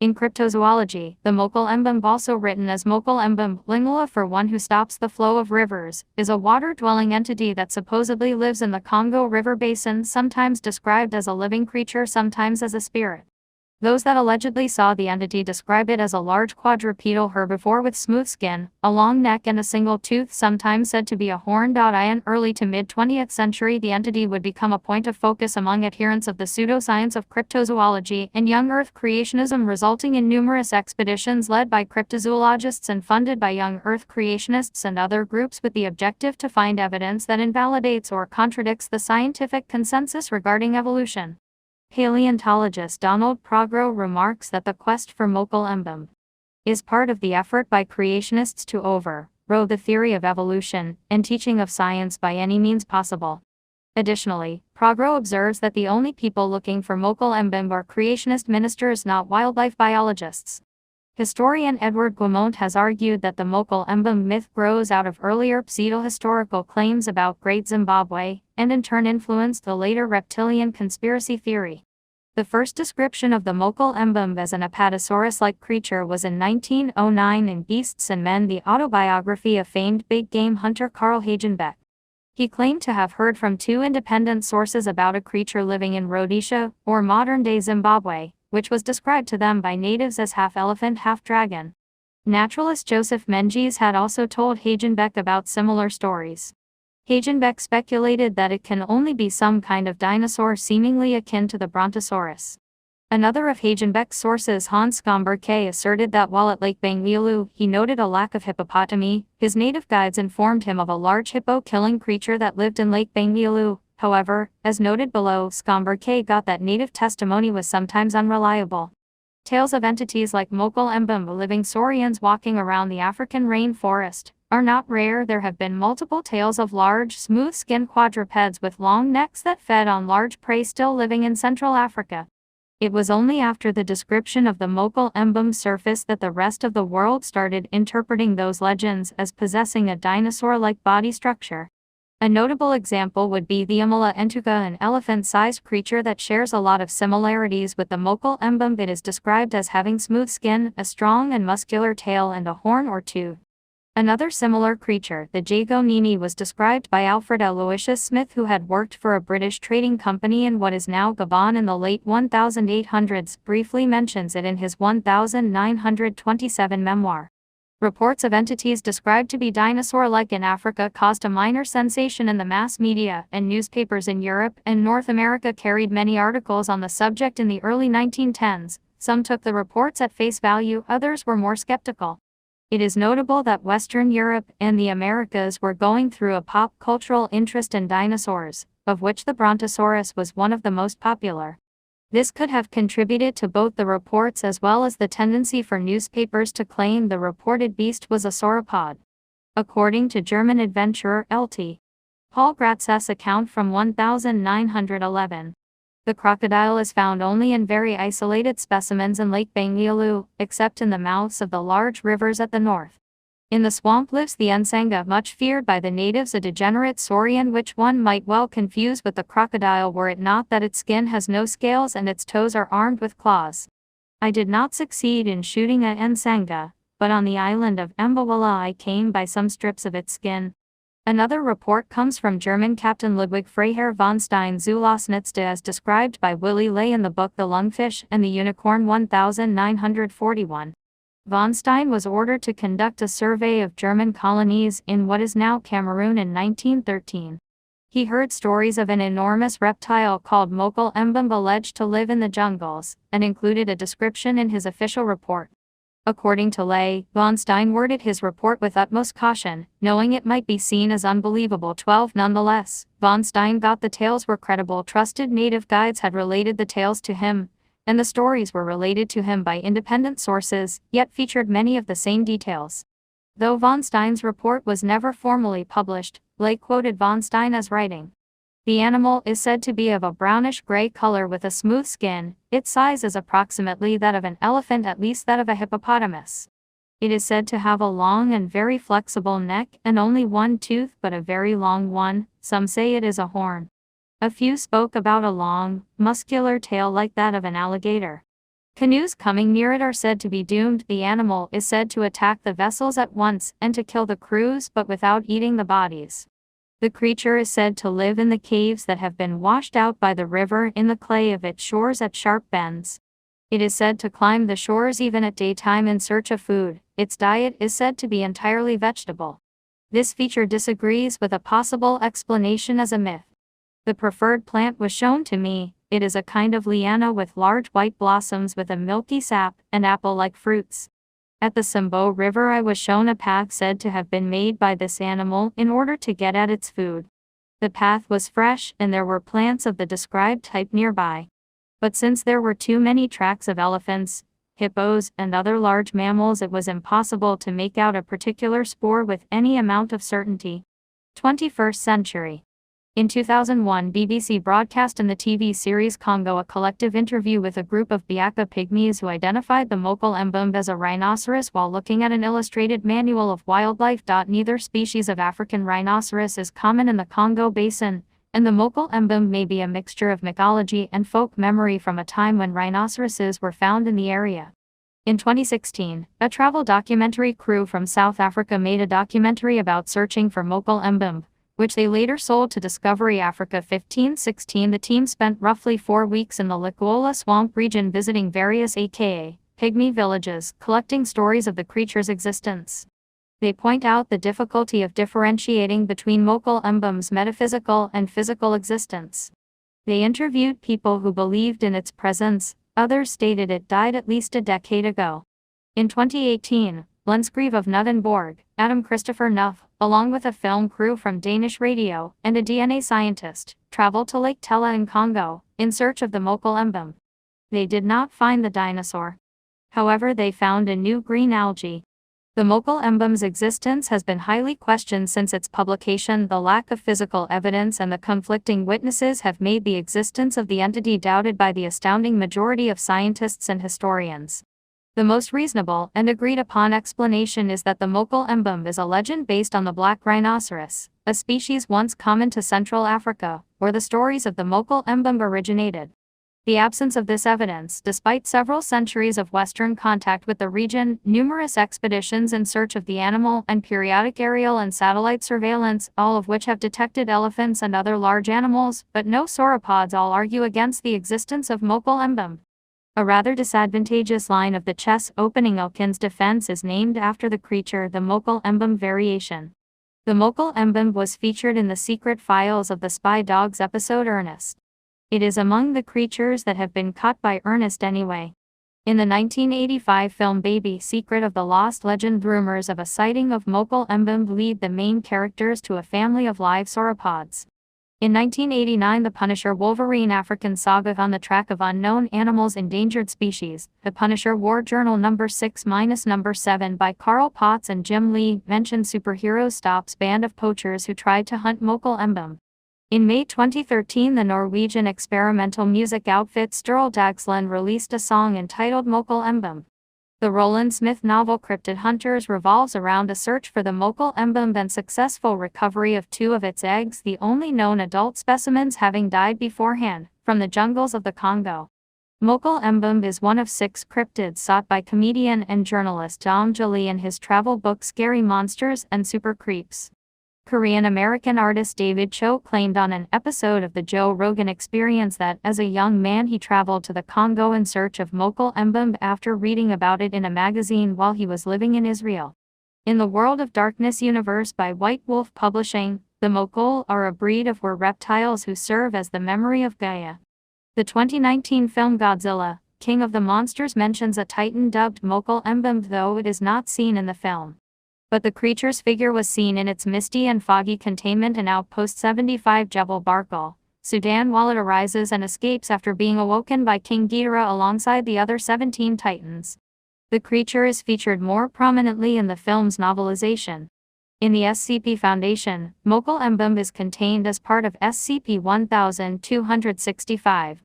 In cryptozoology, the mokele mbembe, also written as mokele mbembe, lingala for one who stops the flow of rivers, is a water-dwelling entity that supposedly lives in the Congo River basin, sometimes described as a living creature, sometimes as a spirit. Those that allegedly saw the entity describe it as a large quadrupedal herbivore with smooth skin, a long neck and a single tooth, sometimes said to be a horned out. In early to mid-20th century, the entity would become a point of focus among adherents of the pseudoscience of cryptozoology and young Earth creationism, resulting in numerous expeditions led by cryptozoologists and funded by young Earth creationists and other groups with the objective to find evidence that invalidates or contradicts the scientific consensus regarding evolution. Paleontologist Donald Progro remarks that the quest for mokele mbembe is part of the effort by creationists to overthrow the theory of evolution and teaching of science by any means possible. Additionally, Progro observes that the only people looking for mokele mbembe are creationist ministers, not wildlife biologists. Historian Edward Guimont has argued that the mokele mbembe myth grows out of earlier pseudo-historical claims about Great Zimbabwe, and in turn influenced the later reptilian conspiracy theory. The first description of the mokele mbembe as an apatosaurus-like creature was in 1909 in Beasts and Men, the autobiography of famed big game hunter Carl Hagenbeck. He claimed to have heard from two independent sources about a creature living in Rhodesia, or modern-day Zimbabwe, which was described to them by natives as half-elephant, half-dragon. Naturalist Joseph Menges had also told Hagenbeck about similar stories. Hagenbeck speculated that it can only be some kind of dinosaur seemingly akin to the Brontosaurus. Another of Hagenbeck's sources, Hans Gomberg, asserted that while at Lake Bangweulu, he noted a lack of hippopotami. His native guides informed him of a large hippo-killing creature that lived in Lake Bangweulu. However, as noted below, Gomberg got that native testimony was sometimes unreliable. Tales of entities like mokele mbembe, living saurians walking around the African rainforest, are not rare. There have been multiple tales of large, smooth-skinned quadrupeds with long necks that fed on large prey still living in Central Africa. It was only after the description of the mokele mbembe surfaced that the rest of the world started interpreting those legends as possessing a dinosaur-like body structure. A notable example would be the Amala entuka, an elephant-sized creature that shares a lot of similarities with the mokele mbembe. It is described as having smooth skin, a strong and muscular tail, and a horn or two. Another similar creature, the Jagonini, was described by Alfred Aloysius Smith, who had worked for a British trading company in what is now Gabon in the late 1800s, briefly mentions it in his 1927 memoir. Reports of entities described to be dinosaur-like in Africa caused a minor sensation in the mass media, and newspapers in Europe and North America carried many articles on the subject in the early 1910s. Some took the reports at face value, others were more skeptical. It is notable that Western Europe and the Americas were going through a pop cultural interest in dinosaurs, of which the Brontosaurus was one of the most popular. This could have contributed to both the reports as well as the tendency for newspapers to claim the reported beast was a sauropod. According to German adventurer L.T. Paul Gratz's account from 1911, the crocodile is found only in very isolated specimens in Lake Bangweulu, except in the mouths of the large rivers at the north. In the swamp lives the nsanga, much feared by the natives, a degenerate saurian which one might well confuse with the crocodile were it not that its skin has no scales and its toes are armed with claws. I did not succeed in shooting a nsanga, but on the island of Mbawala I came by some strips of its skin. Another report comes from German Captain Ludwig Freiherr von Stein zu Losnitz, as described by Willy Ley in the book The Lungfish and the Unicorn 1941. Von Stein was ordered to conduct a survey of German colonies in what is now Cameroon in 1913. He heard stories of an enormous reptile called mokele mbembe alleged to live in the jungles, and included a description in his official report. According to Ley, von Stein worded his report with utmost caution, knowing it might be seen as unbelievable. 12 Nonetheless, von Stein got the tales were credible. Trusted native guides had related the tales to him, and the stories were related to him by independent sources, yet featured many of the same details. Though von Stein's report was never formally published, Ley quoted von Stein as writing, "The animal is said to be of a brownish-gray color with a smooth skin. Its size is approximately that of an elephant, at least that of a hippopotamus. It is said to have a long and very flexible neck and only one tooth, but a very long one. Some say it is a horn. A few spoke about a long, muscular tail like that of an alligator. Canoes coming near it are said to be doomed. The animal is said to attack the vessels at once and to kill the crews, but without eating the bodies. The creature is said to live in the caves that have been washed out by the river in the clay of its shores at sharp bends. It is said to climb the shores even at daytime in search of food. Its diet is said to be entirely vegetable. This feature disagrees with a possible explanation as a myth. The preferred plant was shown to me. It is a kind of liana with large white blossoms with a milky sap and apple-like fruits. At the Sambo River I was shown a path said to have been made by this animal in order to get at its food. The path was fresh and there were plants of the described type nearby. But since there were too many tracks of elephants, hippos, and other large mammals, it was impossible to make out a particular spoor with any amount of certainty. 21st century. In 2001, BBC broadcast in the TV series Congo a collective interview with a group of Biaka pygmies who identified the mokele mbembe as a rhinoceros while looking at an illustrated manual of wildlife. Neither species of African rhinoceros is common in the Congo basin, and the mokele mbembe may be a mixture of mythology and folk memory from a time when rhinoceroses were found in the area. In 2016, a travel documentary crew from South Africa made a documentary about searching for mokele mbembe, which they later sold to Discovery Africa. 1516 The team spent roughly 4 weeks in the Likola swamp region visiting various aka pygmy villages, collecting stories of the creature's existence. They point out the difficulty of differentiating between mokele mbembe's metaphysical and physical existence. They interviewed people who believed in its presence, others stated it died at least a decade ago. In 2018, Lensgrieve of Nuthenborg, Adam Christopher Nuff, along with a film crew from Danish radio and a DNA scientist, traveled to Lake Tella in Congo, in search of the mokele mbembe. They did not find the dinosaur. However, they found a new green algae. The mokele mbembe's existence has been highly questioned since its publication. The lack of physical evidence and the conflicting witnesses have made the existence of the entity doubted by the astounding majority of scientists and historians. The most reasonable and agreed upon explanation is that the mokele mbembe is a legend based on the black rhinoceros, a species once common to Central Africa, where the stories of the mokele mbembe originated. The absence of this evidence, despite several centuries of Western contact with the region, numerous expeditions in search of the animal, and periodic aerial and satellite surveillance, all of which have detected elephants and other large animals, but no sauropods, all argue against the existence of mokele mbembe. A rather disadvantageous line of the chess opening Elkin's defense is named after the creature, the mokele mbembe variation. The mokele mbembe was featured in the Secret Files of the Spy Dogs episode Ernest. It is among the creatures that have been caught by Ernest anyway. In the 1985 film Baby Secret of the Lost Legend, rumors of a sighting of mokele mbembe lead the main characters to a family of live sauropods. In 1989, The Punisher Wolverine African Saga on the Track of Unknown Animals Endangered Species, The Punisher War Journal No. 6-7 by Carl Potts and Jim Lee, mentioned superheroes stops band of poachers who tried to hunt mokele mbembe. In May 2013, the Norwegian experimental music outfit Sturldalsland released a song entitled Mokele mbembe. The Roland Smith novel Cryptid Hunters revolves around a search for the mokele mbembe and successful recovery of 2 of its eggs, the only known adult specimens having died beforehand, from the jungles of the Congo. Mokele mbembe is one of 6 cryptids sought by comedian and journalist Dom Joly in his travel book Scary Monsters and Super Creeps. Korean-American artist David Cho claimed on an episode of The Joe Rogan Experience that, as a young man, he traveled to the Congo in search of mokele mbembe after reading about it in a magazine while he was living in Israel. In the World of Darkness universe by White Wolf Publishing, the mokele are a breed of reptiles who serve as the memory of Gaia. The 2019 film Godzilla, King of the Monsters mentions a titan dubbed mokele mbembe, though it is not seen in the film. But the creature's figure was seen in its misty and foggy containment in Outpost 75 Jebel Barkal, Sudan, while it arises and escapes after being awoken by King Ghidorah alongside the other 17 titans. The creature is featured more prominently in the film's novelization. In the SCP Foundation, mokele mbembe is contained as part of SCP-1265,